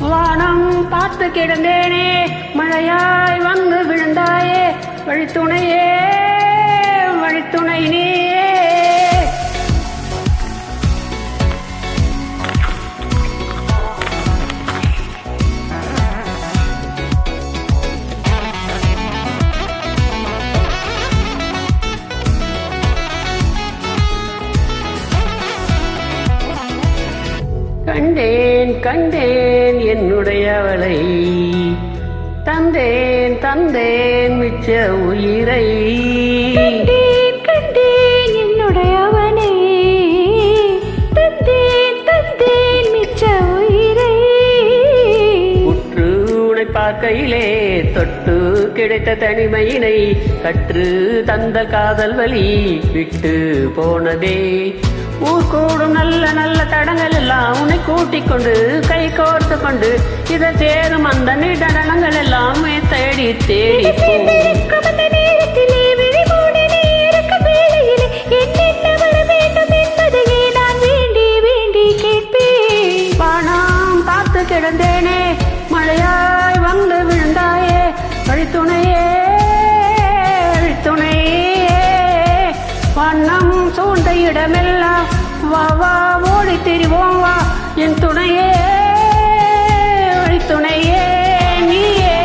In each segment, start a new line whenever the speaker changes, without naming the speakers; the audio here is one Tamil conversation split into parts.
வானம் பார்த்து கிடந்தேனே, மழையாய் வந்து விழுந்தாயே, வழித்துணையே வழித்துணை நீயே. கண்டேன் கண்டேன் என்னுடையவளை, தந்தேன் தந்தேன் மிச்ச உயிரை.
கண்டேன் கண்டேன் என்னுடையவனை, தந்தேன் தந்தேன் மிச்ச உயிரை.
உற்று உனை பார்க்கையிலே தொட்டு கிடைத்த தனிமையினை, கற்று தந்த காதல் வலி விட்டு போனதே. ஊர் கூடும் நல்ல நல்ல தடங்கள் எல்லாம் உன்னை கூட்டிக் கொண்டு கை கோர்த்து கொண்டு, இதை சேரும் அந்த நிடனங்கள் எல்லாம் தேடி தேடி
நேரத்திலே விழிமூடி நேருக்கு வேளையிலே என்னென்ன வர வேண்டும் என்பதையே நான் வேண்டி வேண்டி கேட்பேன்.
வானம் பார்த்து கிடந்தேனே, மழையாய் வந்து விழுந்தாயே, வழித்துணையே வழித்துணையே. வண்ணம் சூழ்ந்த இடமெல்லாம் வா வா ஓடி திரிவோம் வா, என் துணையே வழித்துணையே நீயே.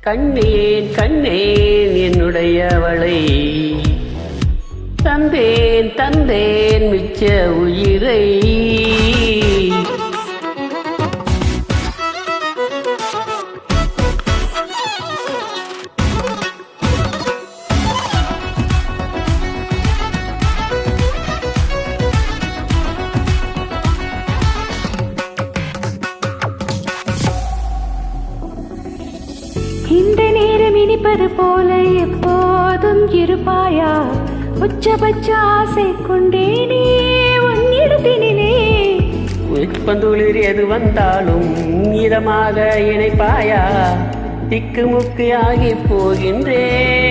கண்ணேன் கண்ணேன் என்னுடையவளை, தந்தேன் தந்தேன் மிச்ச உயிரை.
இந்த நேரம் இனிப்பது போல எப்போதும் இருப்பாயா, உச்சபட்ச ஆசை கொண்டேனே உன்னிடத்தினிலே.
உட்பந்துளிர் எது வந்தாலும் இதமாக இணைப்பாயா, திக்கு முக்கு ஆகி போகின்றேன்.